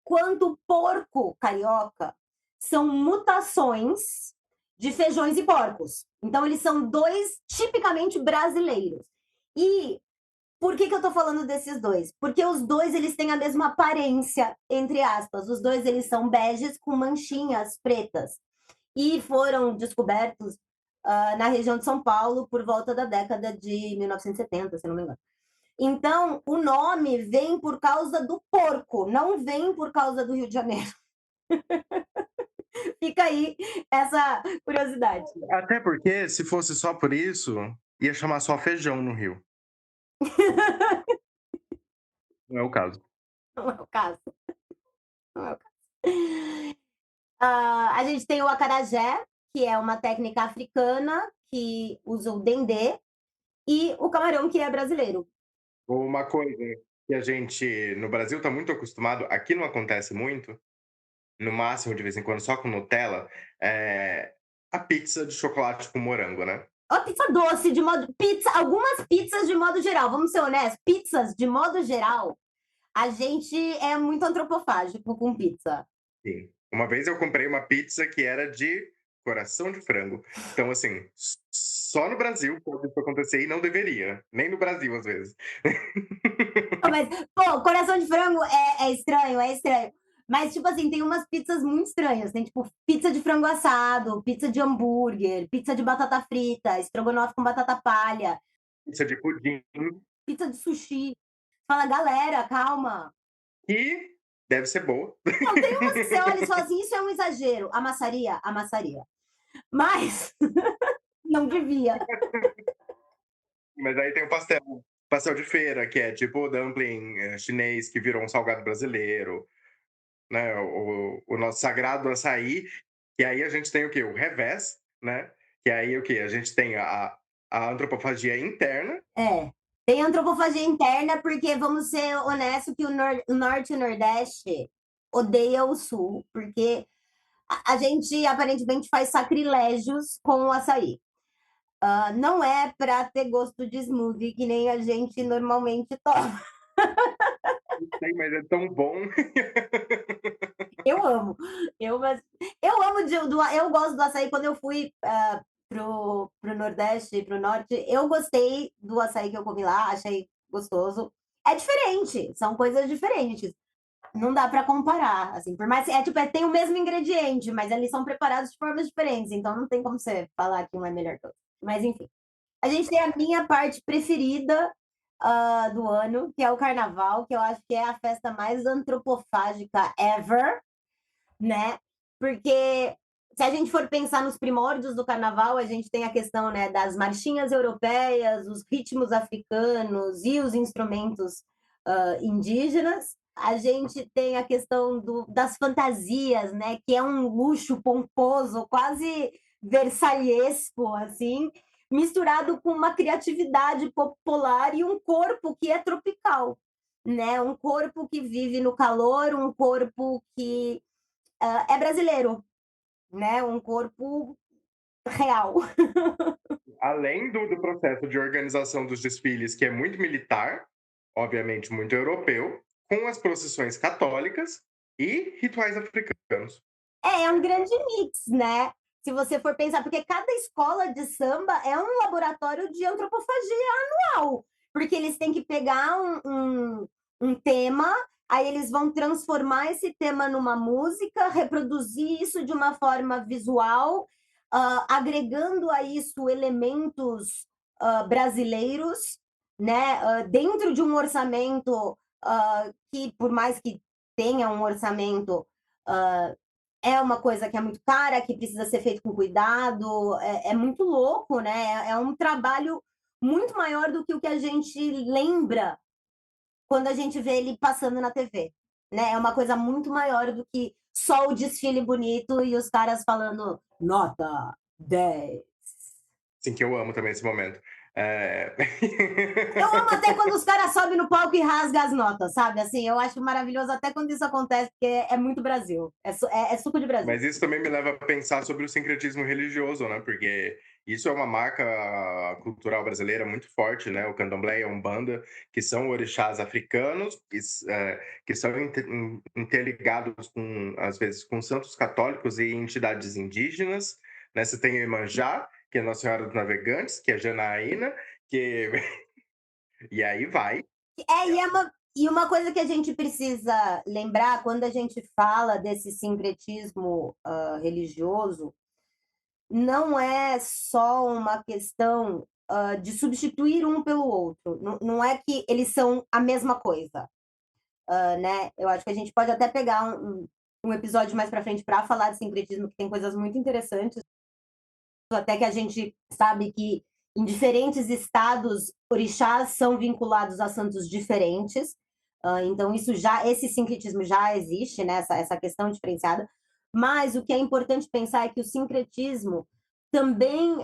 Speaker 1: quanto porco carioca, são mutações de feijões e porcos. Então, eles são dois tipicamente brasileiros. E por que eu tô falando desses dois? Porque os dois, eles têm a mesma aparência, entre aspas. Os dois, eles são beges com manchinhas pretas. E foram descobertos na região de São Paulo por volta da década de 1970, se não me engano. Então, o nome vem por causa do porco, não vem por causa do Rio de Janeiro. Fica aí essa curiosidade.
Speaker 2: Até porque, se fosse só por isso, ia chamar só feijão no Rio. Não é o caso.
Speaker 1: Não é o caso. Não é o caso. A gente tem o acarajé, que é uma técnica africana que usa o dendê, e o camarão, que é brasileiro.
Speaker 2: Uma coisa que a gente, no Brasil, está muito acostumado, aqui não acontece muito, no máximo, de vez em quando, só com Nutella, é a pizza de chocolate com morango, né?
Speaker 1: A pizza doce, algumas pizzas de modo geral, vamos ser honestos, pizzas de modo geral, a gente é muito antropofágico com pizza.
Speaker 2: Sim. Uma vez eu comprei uma pizza que era de coração de frango. Então, assim, só no Brasil pode isso acontecer e não deveria. Nem no Brasil, às vezes.
Speaker 1: Mas, pô, coração de frango é estranho, é estranho. Mas, tipo assim, tem umas pizzas muito estranhas. Tem, tipo, pizza de frango assado, pizza de hambúrguer, pizza de batata frita, estrogonofe com batata palha,
Speaker 2: Pizza de pudim,
Speaker 1: pizza de sushi. Fala, galera, calma.
Speaker 2: que deve ser boa.
Speaker 1: Não, tem umas que você olha e fala assim, isso é um exagero. Amassaria, amassaria. Mas não devia.
Speaker 2: Mas aí tem o pastel de feira, que é tipo o dumpling chinês que virou um salgado brasileiro, né? O nosso sagrado açaí, que aí a gente tem o quê? O revés, né? Que aí o quê? A gente tem a antropofagia interna.
Speaker 1: É. Tem antropofagia interna porque, vamos ser honestos, que o Norte e o Nordeste odeia o Sul, porque a gente aparentemente faz sacrilégios com o açaí. Não é para ter gosto de smoothie, que nem a gente normalmente toma.
Speaker 2: Não sei, mas é tão bom.
Speaker 1: Eu amo. Eu gosto do açaí. Quando eu fui pro Nordeste e pro Norte, eu gostei do açaí que eu comi lá, achei gostoso. É diferente, são coisas diferentes. Não dá para comparar, assim, por mais que tem o mesmo ingrediente, mas eles são preparados de formas diferentes, então não tem como você falar que um é melhor que o outro. Mas enfim. A gente tem a minha parte preferida do ano, que é o carnaval, que eu acho que é a festa mais antropofágica ever, né? Porque se a gente for pensar nos primórdios do carnaval, a gente tem a questão, né, das marchinhas europeias, os ritmos africanos e os instrumentos indígenas. A gente tem a questão das fantasias, né, que é um luxo pomposo, quase versalhesco, assim, misturado com uma criatividade popular e um corpo que é tropical, né? Um corpo que vive no calor, um corpo que é brasileiro, né? Um corpo real.
Speaker 2: Além do processo de organização dos desfiles, que é muito militar, obviamente muito europeu, com as procissões católicas e rituais africanos.
Speaker 1: É um grande mix, né? Se você for pensar, porque cada escola de samba é um laboratório de antropofagia anual, porque eles têm que pegar um tema, aí eles vão transformar esse tema numa música, reproduzir isso de uma forma visual, agregando a isso elementos brasileiros, né? Dentro de um orçamento que, por mais que tenha um orçamento, é uma coisa que é muito cara, que precisa ser feito com cuidado, é muito louco, né? É um trabalho muito maior do que o que a gente lembra quando a gente vê ele passando na TV, né? É uma coisa muito maior do que só o desfile bonito e os caras falando nota 10.
Speaker 2: Sim, que eu amo também esse momento. É...
Speaker 1: Eu amo até quando os caras sobem no palco e rasgam as notas, sabe? Assim, eu acho maravilhoso até quando isso acontece, porque é muito Brasil. É suco de Brasil.
Speaker 2: Mas isso também me leva a pensar sobre o sincretismo religioso, né? Porque isso é uma marca cultural brasileira muito forte, né? O candomblé e a umbanda, que são orixás africanos, que são interligados com, às vezes, com santos católicos e entidades indígenas, né? Você tem a Iemanjá, que é Nossa Senhora dos Navegantes, que é Janaína, que... e aí vai.
Speaker 1: E uma coisa que a gente precisa lembrar quando a gente fala desse sincretismo religioso, não é só uma questão de substituir um pelo outro. Não é que eles são a mesma coisa, né? Eu acho que a gente pode até pegar um episódio mais para frente para falar de sincretismo, que tem coisas muito interessantes, até que a gente sabe que em diferentes estados orixás são vinculados a santos diferentes. Então esse sincretismo já existe, né? Essa questão diferenciada. Mas o que é importante pensar é que o sincretismo também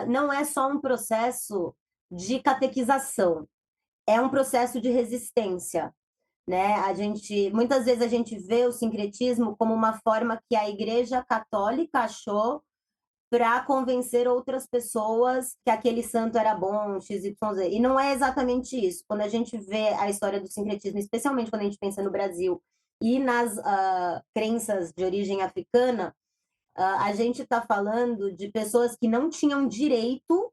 Speaker 1: não é só um processo de catequização, é um processo de resistência, né? Muitas vezes a gente vê o sincretismo como uma forma que a Igreja Católica achou para convencer outras pessoas que aquele santo era bom, XYZ. E não é exatamente isso. Quando a gente vê a história do sincretismo, especialmente quando a gente pensa no Brasil e nas crenças de origem africana, a gente está falando de pessoas que não tinham direito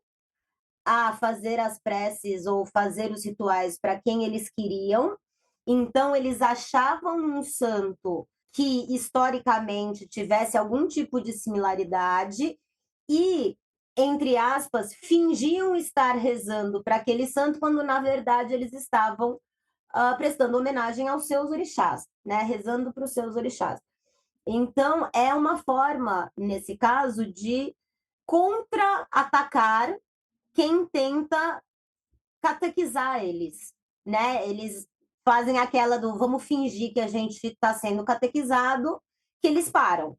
Speaker 1: a fazer as preces ou fazer os rituais para quem eles queriam. Então, eles achavam um santo que historicamente tivesse algum tipo de similaridade e, entre aspas, fingiam estar rezando para aquele santo, quando na verdade eles estavam prestando homenagem aos seus orixás, né? Rezando para os seus orixás. Então, é uma forma, nesse caso, de contra-atacar quem tenta catequizar eles, né? Eles fazem aquela do vamos fingir que a gente está sendo catequizado, que eles param.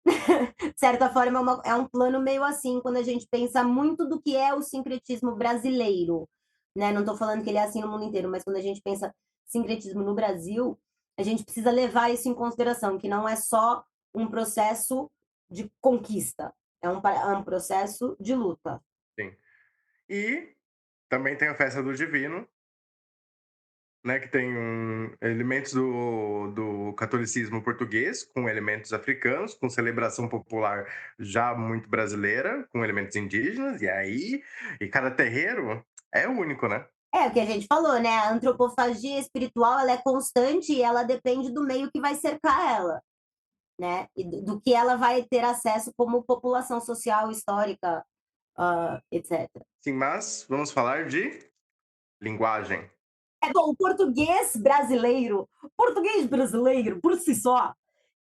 Speaker 1: De certa forma, é um plano meio assim, quando a gente pensa muito do que é o sincretismo brasileiro, né? Não estou falando que ele é assim no mundo inteiro, mas quando a gente pensa sincretismo no Brasil, a gente precisa levar isso em consideração, que não é só um processo de conquista, é um processo de luta.
Speaker 2: Sim. E também tem a Festa do Divino, né, que tem elementos do catolicismo português, com elementos africanos, com celebração popular já muito brasileira, com elementos indígenas, e cada terreiro é único, né?
Speaker 1: É o que a gente falou, né? A antropofagia espiritual, ela é constante e ela depende do meio que vai cercar ela, né? E do que ela vai ter acesso como população social, histórica, etc.
Speaker 2: Sim, mas vamos falar de linguagem.
Speaker 1: Bom, português brasileiro, por si só,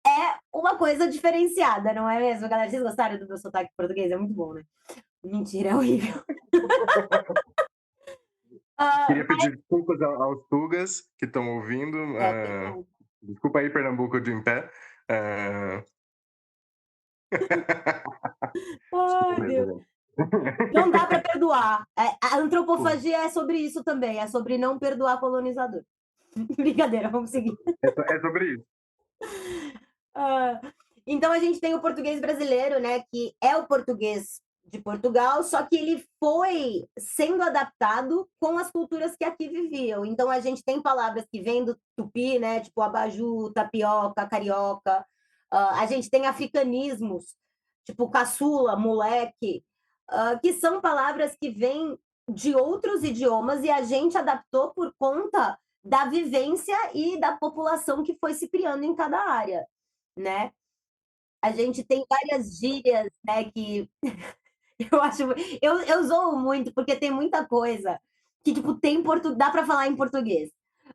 Speaker 1: é uma coisa diferenciada, não é mesmo, galera? Vocês gostaram do meu sotaque português? É muito bom, né? Mentira, é horrível.
Speaker 2: Queria pedir desculpas aos tugas que estão ouvindo. Desculpa aí, Pernambuco de em pé.
Speaker 1: Ai, Deus. Não dá para perdoar. A antropofagia é sobre isso também, é sobre não perdoar colonizador. Brincadeira, vamos seguir.
Speaker 2: É sobre isso.
Speaker 1: Então a gente tem o português brasileiro, né, que é o português de Portugal, só que ele foi sendo adaptado com as culturas que aqui viviam. Então a gente tem palavras que vêm do tupi, né, tipo abaju, tapioca, carioca. A gente tem africanismos, tipo caçula, moleque, que são palavras que vêm de outros idiomas e a gente adaptou por conta da vivência e da população que foi se criando em cada área, né? A gente tem várias gírias, né, que eu acho, eu zoo muito porque tem muita coisa que tipo dá para falar em português,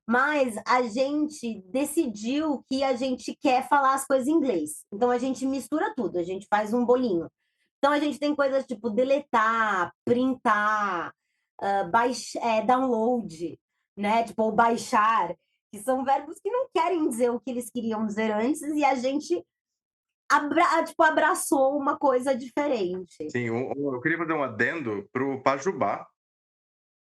Speaker 1: mas a gente decidiu que a gente quer falar as coisas em inglês. Então a gente mistura tudo, a gente faz um bolinho. Então a gente tem coisas tipo deletar, printar, download, né? Tipo, ou baixar, que são verbos que não querem dizer o que eles queriam dizer antes, e a gente abraçou uma coisa diferente.
Speaker 2: Sim, eu queria fazer um adendo pro Pajubá,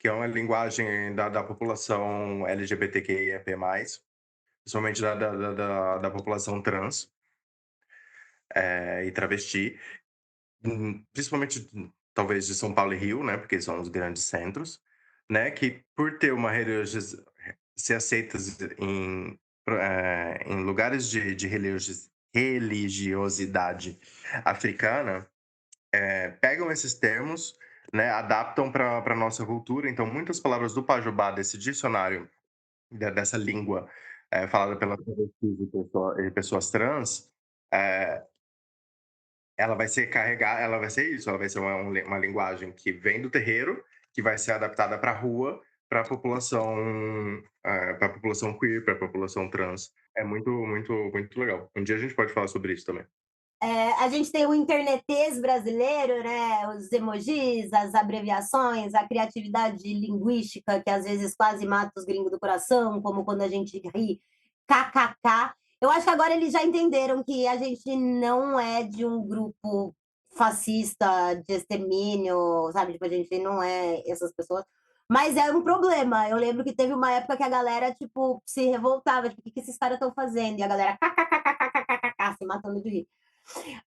Speaker 2: que é uma linguagem da população LGBTQIAP+, principalmente da população trans e travesti, principalmente talvez de São Paulo e Rio, né, porque são os grandes centros, né, que por ter uma ser aceitas em lugares de religiosidade africana, pegam esses termos, né, adaptam para nossa cultura. Então, muitas palavras do Pajubá, desse dicionário dessa língua falada pelas travestis e pessoas trans, eh, ela vai ser isso, ela vai ser uma linguagem que vem do terreiro, que vai ser adaptada para a rua, para a população queer, para a população trans. É muito, muito, muito legal. Um dia a gente pode falar sobre isso também.
Speaker 1: A gente tem o internetês brasileiro, né? Os emojis, as abreviações, a criatividade linguística que às vezes quase mata os gringos do coração, como quando a gente ri kkk. Eu acho que agora eles já entenderam que a gente não é de um grupo fascista de extermínio, sabe? Tipo, a gente não é essas pessoas. Mas é um problema. Eu lembro que teve uma época que a galera, tipo, se revoltava. Tipo, o que esses caras estão fazendo? E a galera kkkkkk, se matando de rir.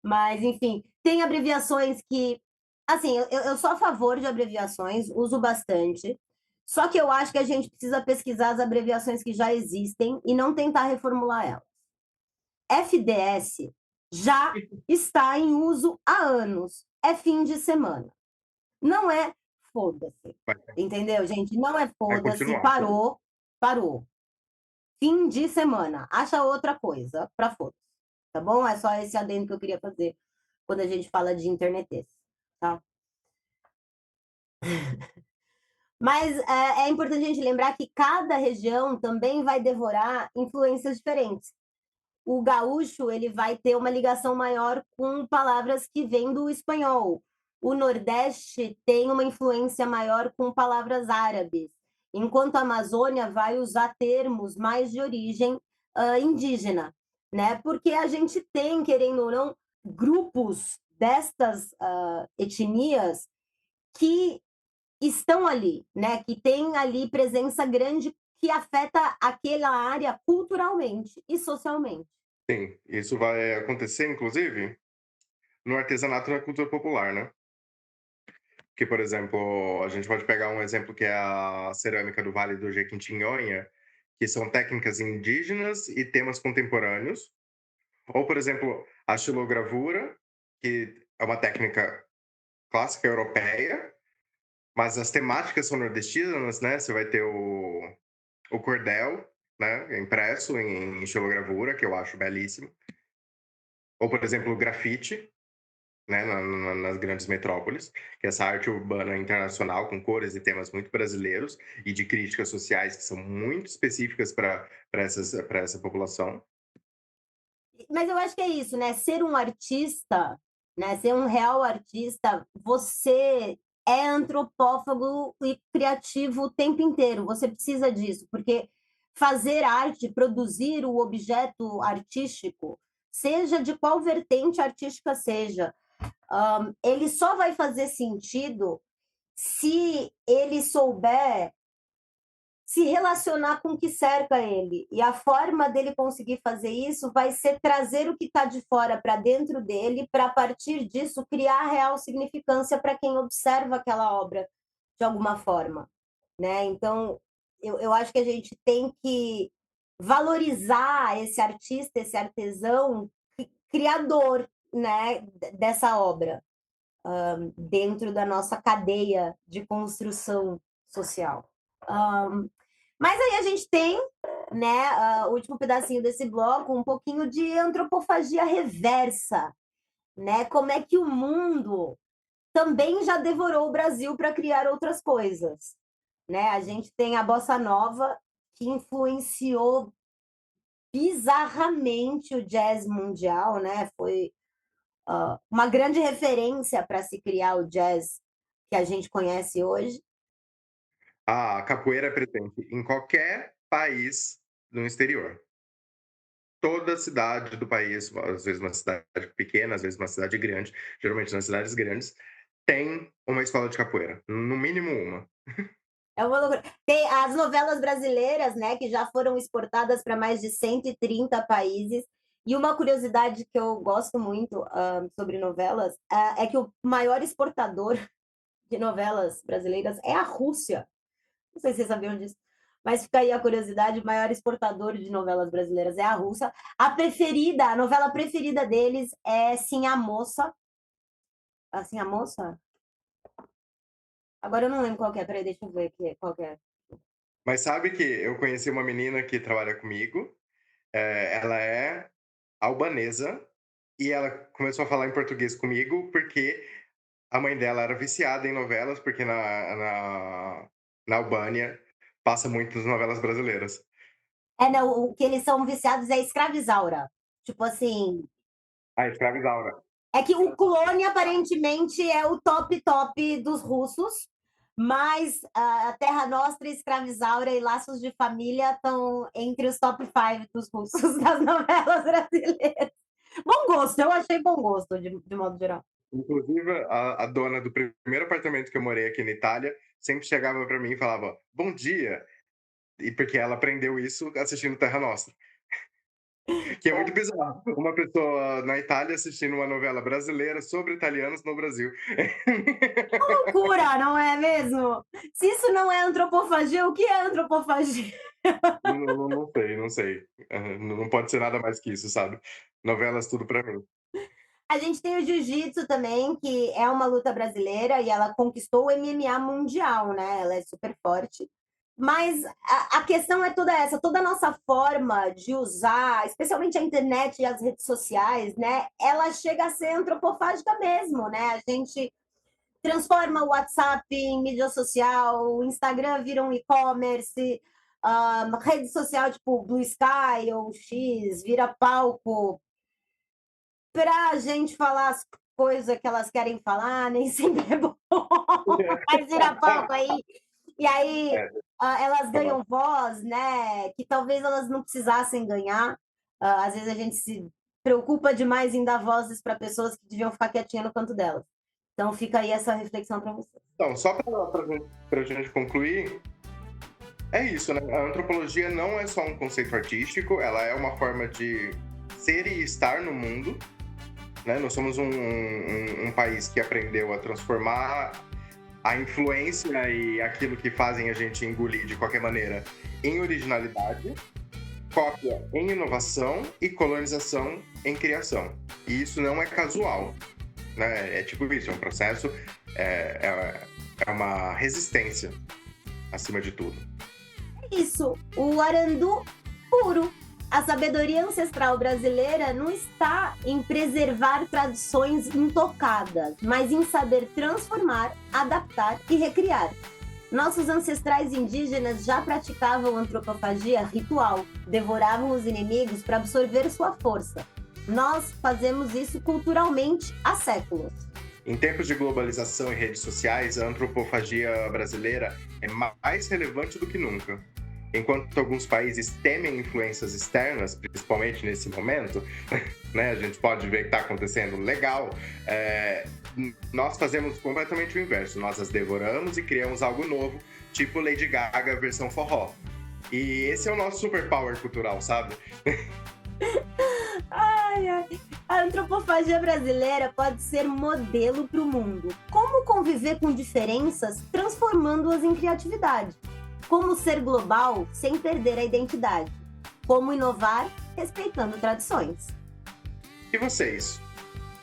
Speaker 1: Mas, enfim, tem abreviações que. Assim, eu sou a favor de abreviações, uso bastante. Só que eu acho que a gente precisa pesquisar as abreviações que já existem e não tentar reformular elas. FDS já está em uso há anos. É fim de semana. Não é foda-se.
Speaker 2: Vai,
Speaker 1: Entendeu, gente? Não é
Speaker 2: vai
Speaker 1: foda-se.
Speaker 2: continuar.
Speaker 1: Parou, parou. Fim de semana. Acha outra coisa para foda-se. Tá bom? É só esse adendo que eu queria fazer quando a gente fala de internetês, tá? Mas é importante a gente lembrar que cada região também vai devorar influências diferentes. O gaúcho ele vai ter uma ligação maior com palavras que vêm do espanhol. O Nordeste tem uma influência maior com palavras árabes, enquanto a Amazônia vai usar termos mais de origem indígena, né? Porque a gente tem, querendo ou não, grupos destas etnias que estão ali, né? Que tem ali presença grande que afeta aquela área culturalmente e socialmente.
Speaker 2: Sim, isso vai acontecer, inclusive, no artesanato e na cultura popular, né? Que, por exemplo, a gente pode pegar um exemplo que é a cerâmica do Vale do Jequitinhonha, que são técnicas indígenas e temas contemporâneos. Ou, por exemplo, a xilogravura, que é uma técnica clássica europeia, mas as temáticas são nordestinas, né? Você vai ter o cordel, né? Impresso em xilogravura, que eu acho belíssimo. Ou, por exemplo, o grafite, né, nas grandes metrópoles, que é essa arte urbana internacional com cores e temas muito brasileiros e de críticas sociais que são muito específicas para essa população.
Speaker 1: Mas eu acho que é isso, né? Ser um artista, né? Ser um real artista, você é antropófago e criativo o tempo inteiro. Você precisa disso, porque fazer arte, produzir o objeto artístico, seja de qual vertente artística seja, ele só vai fazer sentido se ele souber se relacionar com o que cerca ele. E a forma dele conseguir fazer isso vai ser trazer o que está de fora para dentro dele, para a partir disso criar real significância para quem observa aquela obra de alguma forma, né? Então, eu acho que a gente tem que valorizar esse artista, esse artesão criador, né, dessa obra, dentro da nossa cadeia de construção social. Mas aí a gente tem, né, o último pedacinho desse bloco, um pouquinho de antropofagia reversa, né? Como é que o mundo também já devorou o Brasil para criar outras coisas, né? A gente tem a bossa nova que influenciou bizarramente o jazz mundial, né? Foi uma grande referência para se criar o jazz que a gente conhece hoje.
Speaker 2: A capoeira é presente em qualquer país no exterior. Toda cidade do país, às vezes uma cidade pequena, às vezes uma cidade grande, geralmente nas cidades grandes, tem uma escola de capoeira, no mínimo uma.
Speaker 1: É uma loucura. Tem as novelas brasileiras, né, que já foram exportadas para mais de 130 países. E uma curiosidade que eu gosto muito sobre novelas é que o maior exportador de novelas brasileiras é a Rússia. Não sei se vocês sabiam disso, mas fica aí a curiosidade: o maior exportador de novelas brasileiras é a Rússia. A novela preferida deles é Sim a Moça. Assim, a Moça? Agora eu não lembro qual que é, peraí, deixa eu ver aqui, qual que é.
Speaker 2: Mas sabe que eu conheci uma menina que trabalha comigo, ela é albanesa e ela começou a falar em português comigo porque a mãe dela era viciada em novelas, porque na Albânia passa muitas novelas brasileiras.
Speaker 1: Não, o que eles são viciados é escravizaura. Tipo assim,
Speaker 2: Ah, escravizaura.
Speaker 1: é que o clone aparentemente é o top dos russos, mas a Terra Nostra, Escravizaura e Laços de Família estão entre os top 5 dos russos das novelas brasileiras. Bom gosto, eu achei bom gosto, de modo geral.
Speaker 2: Inclusive, a dona do primeiro apartamento que eu morei aqui na Itália sempre chegava para mim e falava bom dia, e porque ela aprendeu isso assistindo Terra Nostra. Que é muito bizarro. Uma pessoa na Itália assistindo uma novela brasileira sobre italianos no Brasil.
Speaker 1: Loucura, não é mesmo? Se isso não é antropofagia, o que é antropofagia?
Speaker 2: Não sei. Não pode ser nada mais que isso, sabe? Novelas, tudo pra mim.
Speaker 1: A gente tem o jiu-jitsu também, que é uma luta brasileira e ela conquistou o MMA mundial, né? Ela é super forte. Mas a questão é toda essa, toda a nossa forma de usar, especialmente a internet e as redes sociais, né? Ela chega a ser antropofágica mesmo, né? A gente transforma o WhatsApp em mídia social, o Instagram vira um e-commerce, rede social tipo Blue Sky ou X vira palco para a gente falar as coisas que elas querem falar, nem sempre é bom, mas vira palco aí. E aí
Speaker 2: É,
Speaker 1: elas
Speaker 2: tá bom.
Speaker 1: ganham voz, né? Que talvez elas não precisassem ganhar. Às vezes a gente se preocupa demais em dar vozes para pessoas que deviam ficar quietinhas no canto delas. Então fica aí essa reflexão para você.
Speaker 2: Então, só pra gente concluir, é isso, né? A antropologia não é só um conceito artístico, ela é uma forma de ser e estar no mundo, né? Nós somos um país que aprendeu a transformar a influência e aquilo que fazem a gente engolir de qualquer maneira em originalidade, cópia em inovação e colonização em criação. E isso não é casual, né? É tipo isso, é um processo, é uma resistência, acima de tudo.
Speaker 1: Isso, o Arandu puro. A sabedoria ancestral brasileira não está em preservar tradições intocadas, mas em saber transformar, adaptar e recriar. Nossos ancestrais indígenas já praticavam antropofagia ritual, devoravam os inimigos para absorver sua força. Nós fazemos isso culturalmente há séculos.
Speaker 2: Em tempos de globalização e redes sociais, a antropofagia brasileira é mais relevante do que nunca. Enquanto alguns países temem influências externas, principalmente nesse momento, né, a gente pode ver que está acontecendo legal, nós fazemos completamente o inverso. Nós as devoramos e criamos algo novo, tipo Lady Gaga versão forró. E esse é o nosso superpower cultural, sabe?
Speaker 1: Ai, ai. A antropofagia brasileira pode ser modelo para o mundo. Como conviver com diferenças, transformando-as em criatividade. Como ser global sem perder a identidade. Como inovar, respeitando tradições.
Speaker 2: E vocês?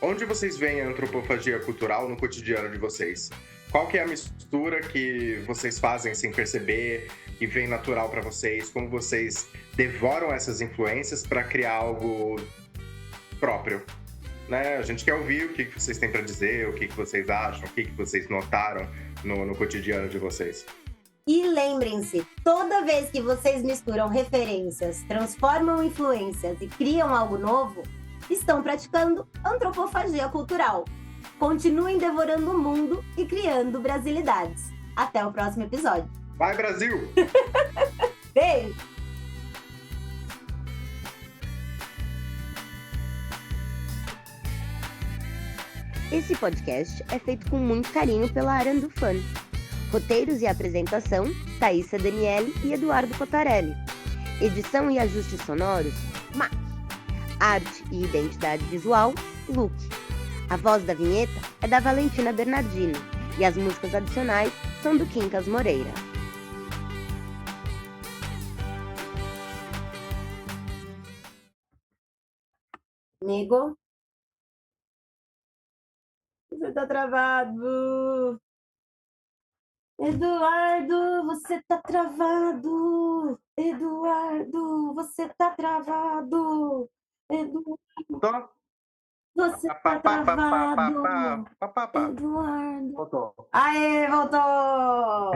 Speaker 2: Onde vocês veem a antropofagia cultural no cotidiano de vocês? Qual que é a mistura que vocês fazem sem perceber, que vem natural para vocês? Como vocês devoram essas influências para criar algo próprio? Né? A gente quer ouvir o que vocês têm para dizer, o que vocês acham, o que vocês notaram no cotidiano de vocês.
Speaker 1: E lembrem-se, toda vez que vocês misturam referências, transformam influências e criam algo novo, estão praticando antropofagia cultural. Continuem devorando o mundo e criando brasilidades. Até o próximo episódio.
Speaker 2: Vai, Brasil!
Speaker 1: Beijo! Esse podcast é feito com muito carinho pela Arandu Fun. Roteiros e apresentação, Thaísa Daniele e Eduardo Cotarelli. Edição e ajustes sonoros, Mac. Arte e identidade visual, Luke. A voz da vinheta é da Valentina Bernardino e as músicas adicionais são do Quincas Moreira. Amigo? Você tá travado. Eduardo, você tá travado. Eduardo, você tá travado. Eduardo,
Speaker 2: Tô.
Speaker 1: você tá travado.
Speaker 2: Pá.
Speaker 1: Eduardo.
Speaker 2: Voltou.
Speaker 1: Aê, voltou!